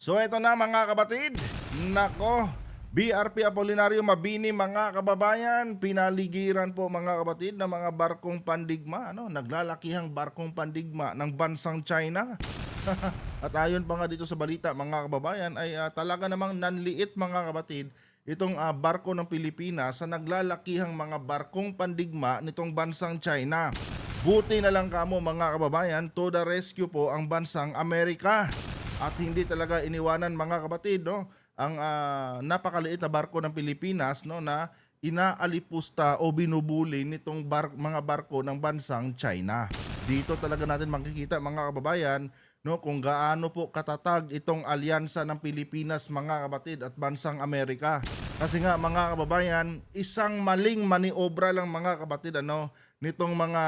So eto na mga kapatid, nako, BRP Apolinario Mabini mga kababayan, pinaligiran po mga kapatid ng mga barkong pandigma, naglalakihang barkong pandigma ng bansang China. At ayon pa nga dito sa balita mga kababayan ay talaga namang nanliit mga kapatid itong barko ng Pilipinas sa naglalakihang mga barkong pandigma nitong bansang China. Buti na lang kamo mga kababayan, to the rescue po ang bansang Amerika. At hindi talaga iniwanan mga kapatid ang napakaliit na barko ng Pilipinas na inaalipusta o binubuli nitong mga barko ng bansang China. Dito talaga natin makikita mga kababayan kung gaano po katatag itong alyansa ng Pilipinas mga kapatid at bansang Amerika. Kasi nga mga kababayan, isang maling maniobra lang mga kapatid nitong mga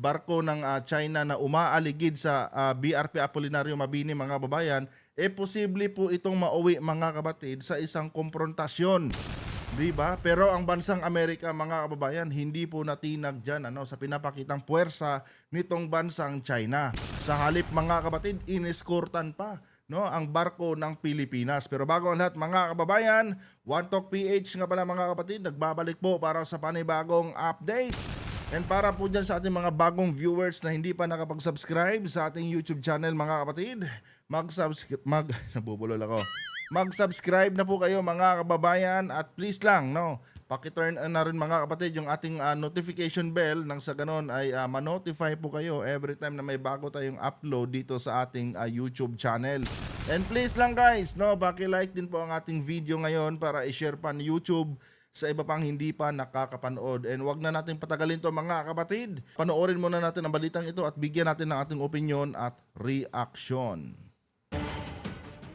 barko ng China na umaaligid sa BRP Apolinario Mabini mga kababayan, posible po itong mauwi mga kapatid sa isang komprontasyon. Diba? Pero ang bansang Amerika mga kababayan hindi po natinag dyan sa pinapakitang puwersa nitong bansang China. Sa halip mga kapatid, ineskortan pa ang barko ng Pilipinas. Pero bago ang lahat mga kababayan, One Talk PH nga pala mga kapatid, nagbabalik po para sa panibagong update. And para po dyan sa ating mga bagong viewers na hindi pa nakapag-subscribe sa ating YouTube channel mga kapatid, nabubulol ako. Mag-subscribe na po kayo mga kababayan at please lang paki-turn on na rin mga kapatid yung ating notification bell nang sa ganon ay ma-notify po kayo every time na may bago tayong upload dito sa ating YouTube channel. And please lang guys, paki-like din po ang ating video ngayon para i-share pa ni YouTube sa iba pang hindi pa nakakapanood. And wag na natin patagalin to mga kapatid. Panoorin muna natin ang balitang ito at bigyan natin ng ating opinion at reaction.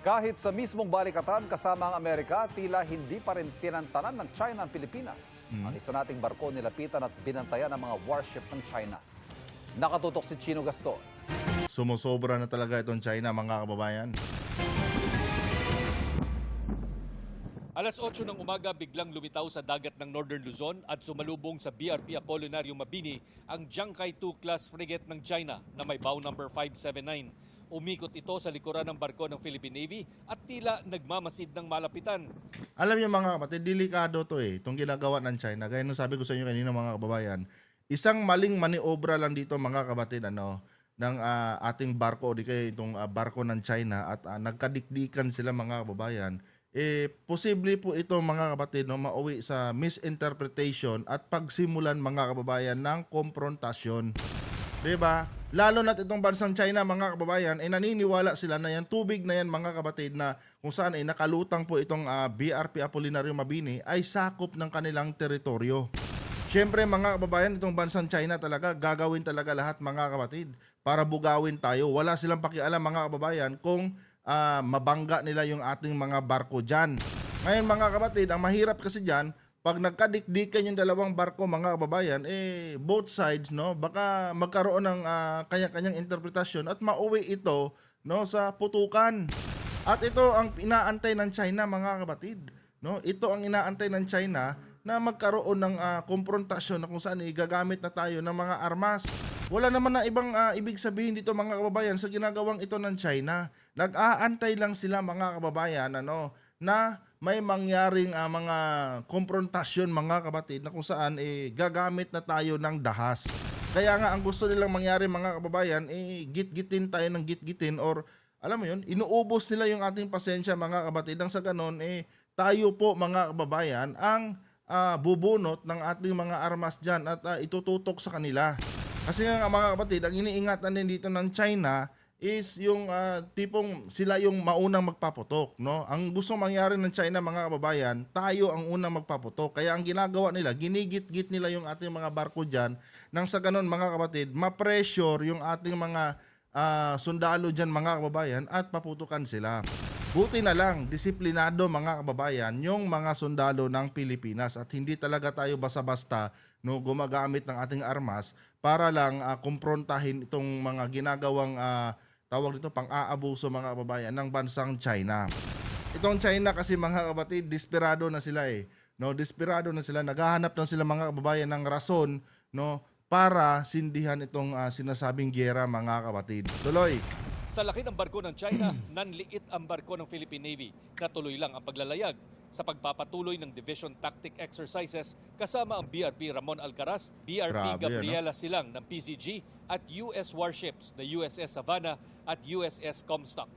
Kahit sa mismong balikatan kasama ang Amerika, tila hindi pa rin tinantanan ng China ang Pilipinas. Ang isa nating barko nilapitan at binantayan ng mga warship ng China. Nakatutok si Chino Gaston. Sumusobra na talaga itong China mga kababayan. Alas 8 ng umaga biglang lumitaw sa dagat ng Northern Luzon at sumalubong sa BRP Apolinario Mabini ang Jiangkai 2 class frigate ng China na may bow number 579. Umikot ito sa likuran ng barko ng Philippine Navy at tila nagmamasid ng malapitan. Alam niyo mga kapatid, delikado to itong ginagawa ng China. Gaya nung sabi ko sa inyo kanina mga kababayan, isang maling maniobra lang dito mga kapatid ng ating barko o di kaya itong barko ng China at nagkadikdikan sila mga kababayan. Posible po ito mga kapatid mauwi sa misinterpretation at pagsimulan mga kababayan ng komprontasyon. Diba? Lalo na itong bansang China mga kababayan naniniwala sila na yan tubig na yan mga kapatid na kung saan nakalutang po itong BRP Apolinario Mabini ay sakop ng kanilang teritoryo. Siyempre mga kababayan, itong bansang China talaga gagawin talaga lahat mga kapatid para bugawin tayo. Wala silang pakialam mga kababayan kung mabangga nila yung ating mga barko dyan. Ngayon mga kapatid, ang mahirap kasi dyan, pag nagkadikdikan yung dalawang barko mga kababayan, both sides baka magkaroon ng kanya-kanyang interpretasyon at mauwi ito sa putukan. At ito ang inaantay ng China mga kapatid. Ito ang inaantay ng China na magkaroon ng komprontasyon na kung saan igagamit na tayo ng mga armas. Wala naman na ibang ibig sabihin dito mga kababayan sa ginagawang ito ng China. Nag-aantay lang sila mga kababayan na may mangyaring mga komprontasyon mga kapatid na kung saan gagamit na tayo ng dahas. Kaya nga ang gusto nilang mangyari mga kababayan git-gitin tayo ng git-gitin or alam mo yun, inuubos nila yung ating pasensya mga kapatid nang sa ganon tayo po mga kababayan ang bubunot ng ating mga armas dyan at itututok sa kanila. Kasi nga mga kapatid, ang iniingatan din dito ng China is yung tipong sila yung maunang magpaputok. Ang gusto mangyari ng China mga kababayan, tayo ang unang magpaputok. Kaya ang ginagawa nila, ginigit-git nila yung ating mga barko dyan nang sa ganon mga kapatid, ma-pressure yung ating mga sundalo dyan mga kababayan at paputukan sila. Buti na lang, disiplinado mga kababayan yung mga sundalo ng Pilipinas at hindi talaga tayo basta-basta gumagamit ng ating armas para lang kumprontahin itong mga ginagawang tawag dito pang-aabuso mga kababayan ng bansang China. Itong China kasi mga kapatid, desperado na sila desperado na sila, naghahanap na sila mga kababayan ng rason para sindihan itong sinasabing giyera mga kapatid. Tuloy. Sa laki ng barko ng China, nanliit ang barko ng Philippine Navy na tuloy lang ang paglalayag sa pagpapatuloy ng Division Tactic Exercises kasama ang BRP Ramon Alcaraz, BRP Grabe, Gabriela Silang ng PCG at US warships na USS Savannah at USS Comstock.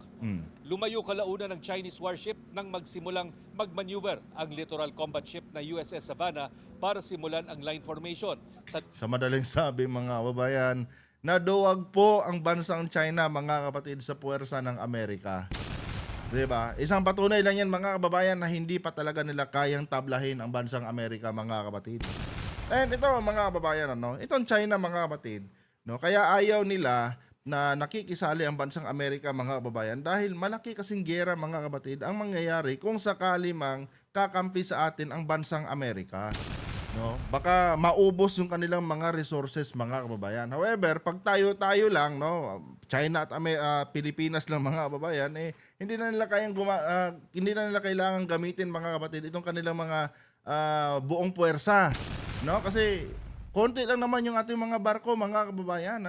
Lumayo kalaunan ng Chinese warship nang magsimulang magmaneuver ang littoral combat ship na USS Savannah para simulan ang line formation. Sa madaling sabi mga kababayan, naduwag po ang bansang China mga kapatid sa puwersa ng Amerika. 'Di ba? Isang patunay lang 'yan mga kababayan na hindi pa talaga nila kayang tablahin ang bansang Amerika mga kapatid. And ito mga kababayan itong China mga kapatid, kaya ayaw nila na nakikisali ang bansang Amerika mga kababayan dahil malaki kasing giyera mga kapatid ang mangyayari kung sakali mang kakampi sa atin ang bansang Amerika. Baka maubos yung kanilang mga resources mga kababayan. However, pag tayo lang China at Pilipinas lang mga kababayan hindi na nila hindi na nila kailangan gamitin mga kapatid itong kanilang mga buong puwersa. Kasi konti lang naman yung ating mga barko mga kababayan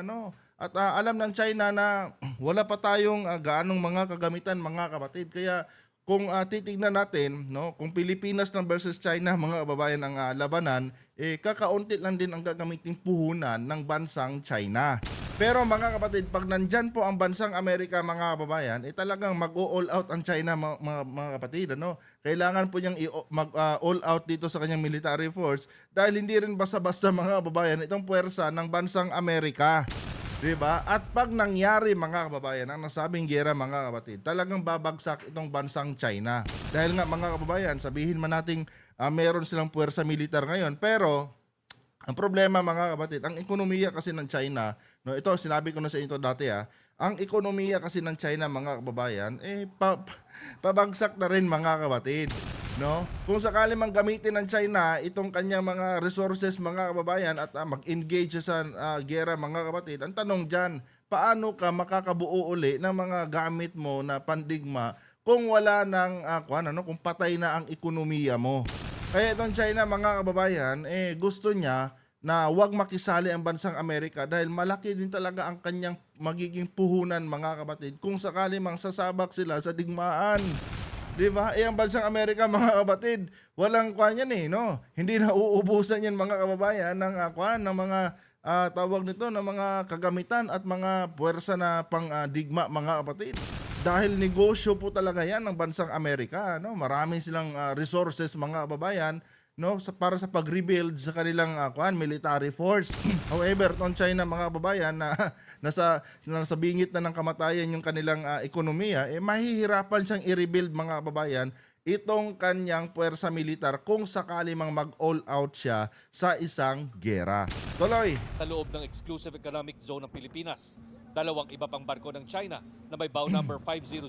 At alam ng China na wala pa tayong gaanong mga kagamitan mga kapatid. Kaya kung titignan natin, kung Pilipinas lang versus China mga kababayan ang labanan, kakaunti lang din ang gagamiting puhunan ng bansang China. Pero mga kapatid, pag nandyan po ang bansang Amerika mga kababayan, talagang mag-all out ang China mga kapatid. Kailangan po niyang mag-all out dito sa kanyang military force dahil hindi rin basta-basta mga kababayan itong puwersa ng bansang Amerika. Diba? At pag nangyari mga kababayan ang nasabing giyera mga kapatid, talagang babagsak itong bansang China. Dahil nga mga kababayan, sabihin man nating meron silang puwersa militar ngayon, pero ang problema mga kapatid, ang ekonomiya kasi ng China, ito sinabi ko na sa inyo dati ang ekonomiya kasi ng China mga kababayan, pabagsak na rin mga kapatid. Kung sakali mang gamitin ng China itong kanyang mga resources mga kababayan at mag-engage sa giyera mga kapatid, ang tanong dyan, paano ka makakabuo uli ng mga gamit mo na pandigma kung wala nang kung patay na ang ekonomiya mo? Kaya itong China mga kababayan, gusto niya na wag makisali ang bansang Amerika dahil malaki din talaga ang kanyang magiging puhunan mga kapatid kung sakali mang sasabak sila sa digmaan. Diba? Ang bansang Amerika mga kapatid, walang yan Hindi na uubusan yan mga kababayan ng ng mga tawag nito ng mga kagamitan at mga puwersa na pang digma mga kapatid. Dahil negosyo po talaga yan ng bansang Amerika, Marami silang resources mga kababayan, para sa pag-rebuild sa kanilang military force. However, itong China mga kababayan na nasa bingit na ng kamatayan yung kanilang ekonomiya, mahihirapan siyang i-rebuild mga kababayan itong kanyang puwersa militar kung sakali mang mag-all out siya sa isang giyera. Tuloy! Sa loob ng exclusive economic zone ng Pilipinas, dalawang iba pang barko ng China na may bow number 500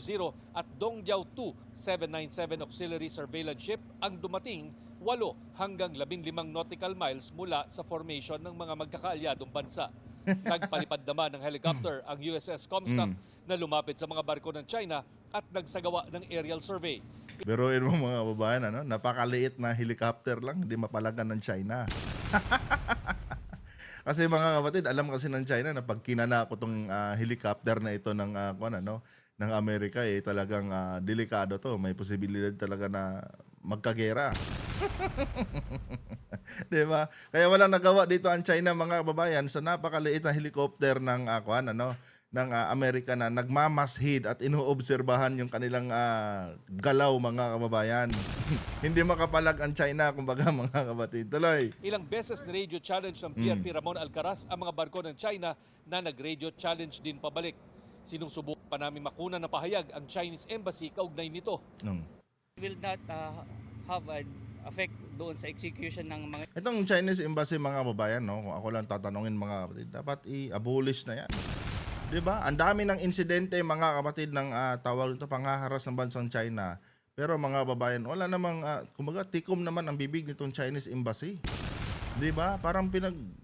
at Dongjiao 2 797 auxiliary surveillance ship ang dumating 8 hanggang 15 nautical miles mula sa formation ng mga magkakaalyadong bansa. Nagpalipad naman ng helicopter ang USS Comstock na lumapit sa mga barko ng China at nagsagawa ng aerial survey. Biruin mo mga babayan, napakaliit na helicopter lang, hindi mapalagan ng China. Kasi mga kapatid, alam kasi ng China na pag kinana ko tong helicopter na ito ng ng Amerika talagang delikado to. May posibilidad talaga na magkagera. 'Di ba? Kaya walang nagawa dito ang China mga kababayan sa napakaliit na helicopter ng ng Amerika na nagmamashid at inuobserbahan yung kanilang galaw mga kababayan. Hindi makapalag ang China kumbaga mga kapatid. Tuloy. Ilang beses na radio challenge ng BRP Ramon Alcaraz ang mga barko ng China na nag-radio challenge din pabalik. Sinusubukan pa namin makuna ng pahayag ang Chinese Embassy kaugnay nito. Will not have an effect doon sa execution ng mga... Itong Chinese Embassy mga kababayan, kung ako lang tatanungin mga kapatid, dapat i-abolish na yan. Diba? Ang dami ng insidente mga kapatid ng tawag ito panghaharas ng bansang China. Pero mga kababayan, wala namang, kumbaga tikom naman ang bibig nitong Chinese Embassy. Diba? Parang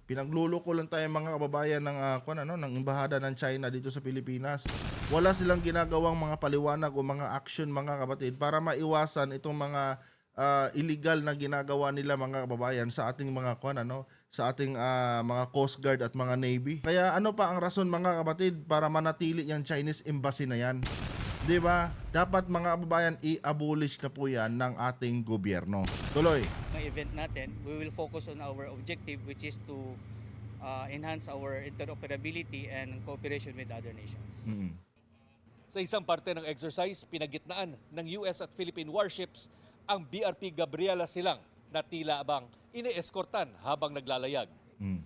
pinagluloko lang tayo mga kababayan ng ng embahada ng China dito sa Pilipinas. Wala silang ginagawang mga paliwanag o mga action mga kapatid para maiwasan itong mga illegal na ginagawa nila mga kababayan sa ating mga sa ating mga Coast Guard at mga Navy. Kaya ano pa ang rason mga kapatid para manatili yung Chinese embassy na yan? 'Di ba? Dapat mga kababayan i-abolish na po yan ng ating gobyerno. Tuloy. Ng event natin, we will focus on our objective, which is to enhance our interoperability and cooperation with other nations. Mm. Sa isang parte ng exercise, pinagitnaan ng US at Philippine warships ang BRP Gabriela Silang na tila abang ine-eskortan habang naglalayag. Mm.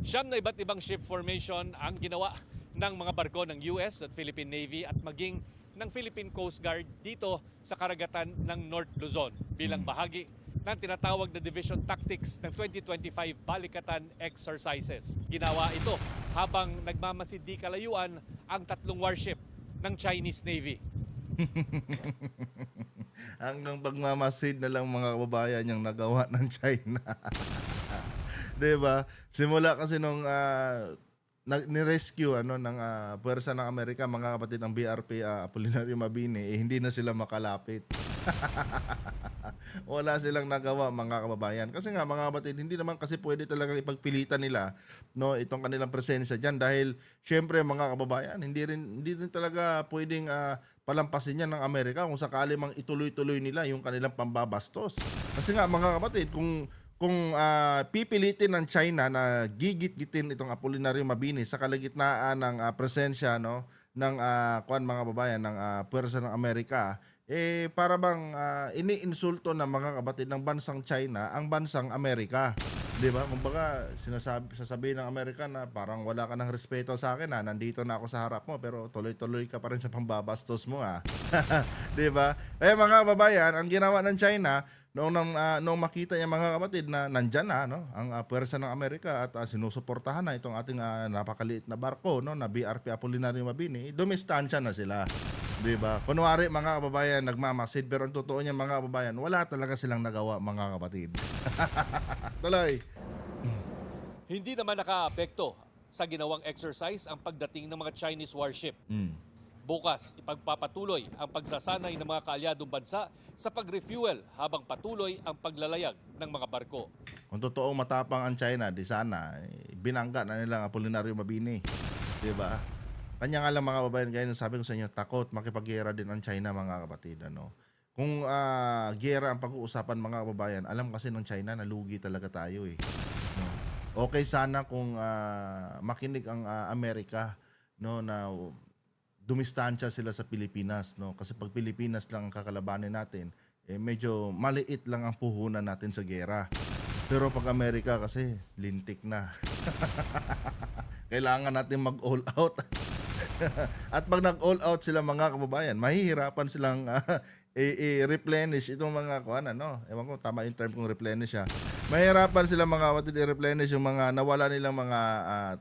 Siyam na iba't ibang ship formation ang ginawa ng mga barko ng US at Philippine Navy at maging ng Philippine Coast Guard dito sa karagatan ng North Luzon bilang bahagi ng tinatawag na Division Tactics ng 2025 Balikatan Exercises. Ginawa ito habang nagmamasid di kalayuan ang 3 warship ng Chinese Navy. Hanggang pagmamasid na lang mga kababayan yung nagawa ng China. 'Di ba? Simula kasi nung ni-rescue ng puwersa ng Amerika mga kapatid ng BRP Apolinario Mabini, hindi na sila makalapit. Wala silang nagawa mga kababayan. Kasi nga mga kapatid, hindi naman kasi pwede talagang ipagpilitan nila itong kanilang presensya diyan dahil syempre mga kababayan, hindi rin talaga pwedeng palampasin yan ng Amerika kung sakali mang ituloy-tuloy nila yung kanilang pambabastos. Kasi nga mga kapatid, kung pipilitin ng China na gigit-gitin itong Apolinario Mabini sa kalagitnaan ng presensya ng mga babayan ng puwersa ng Amerika, para bang iniinsulto ng mga kapatid ng bansang China ang bansang Amerika. 'Di ba? Kumbaga sasabihin ng Amerika na parang wala ka ng respeto sa akin, nandito na ako sa harap mo pero tuloy-tuloy ka pa rin sa pambabastos mo 'Di ba? Mga kababayan, ang ginawa ng China noong makita niya mga kapatid na nandyan na ang puwersa ng Amerika at sinusuportahan na itong ating napakaliit na barko na BRP Apolinario Mabini, dumistansya na sila. 'Di ba? Kunwari mga kababayan nagmamasid pero ang totoo niya mga kababayan, wala talaga silang nagawa mga kapatid. Tuloy. Hindi naman nakaapekto sa ginawang exercise ang pagdating ng mga Chinese warship. Bukas, ipagpapatuloy ang pagsasanay ng mga kaalyadong bansa sa pag-refuel habang patuloy ang paglalayag ng mga barko. Kung totoong matapang ang China, di sana binangga na nila ang Apolinario Mabini. 'Di ba? Kanya nga lang mga kababayan, gaya ng sabi ko sa inyo, takot makipaggera din ang China mga kapatid. Kung gera ang pag-uusapan mga kababayan, alam kasi ng China na lugi talaga tayo No? Okay sana kung makinig ang Amerika na dumistansya sila sa Pilipinas kasi pag Pilipinas lang ang kakalabanin natin, medyo maliit lang ang puhunan natin sa gera. Pero pag Amerika kasi lintik na. Kailangan natin mag-all out. At pag nag-all out sila mga kababayan, mahihirapan silang i-replenish itong mga ewan ko tama yung term kung replenish mahirapan sila mga kapatid i-replenish yung mga nawala nilang mga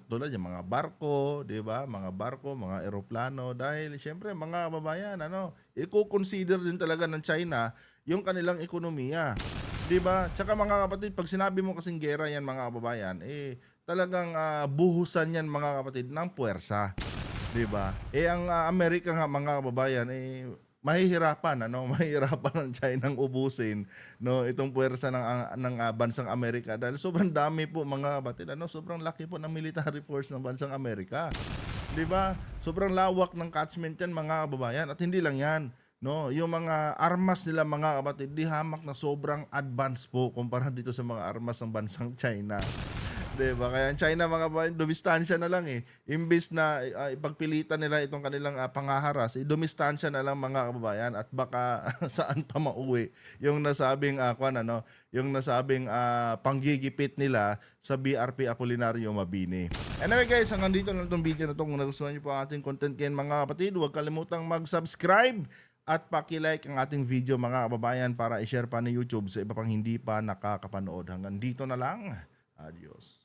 tulad yung mga barko, 'di ba? Mga barko, mga eroplano dahil syempre mga kababayan i-consider din talaga ng China yung kanilang ekonomiya. 'Di ba? Tsaka mga kapatid, pag sinabi mo kasing gera yan mga kababayan, talagang buhusan yan mga kapatid ng puwersa. 'Di ba? Ang Amerika nga mga kababayan mahihirapan mahihirapan ng China ang ubusin itong puwersa ng bansang Amerika dahil sobrang dami po mga kapatid sobrang laki po ng military force ng bansang Amerika. 'Di ba? Sobrang lawak ng catchment yan mga kababayan at hindi lang yan. Yung mga armas nila mga kapatid, di hamak na sobrang advanced po kumpara dito sa mga armas ng bansang China. 'Di ba? Kaya ang China mga kababayan, dumistansya na lang Imbis na ipagpilitan nila itong kanilang pangaharas, dumistansya na lang mga kababayan at baka saan pa mauwi yung nasabing yung nasabing panggigipit nila sa BRP Apolinario Mabini. Anyway guys, hanggang dito lang itong video na ito. Kung nagustuhan niyo po ang ating content kayo mga kapatid, huwag kalimutang mag-subscribe at paki-like ang ating video mga kababayan para i-share pa ni YouTube sa iba pang hindi pa nakakapanood. Hanggang dito na lang. Adios.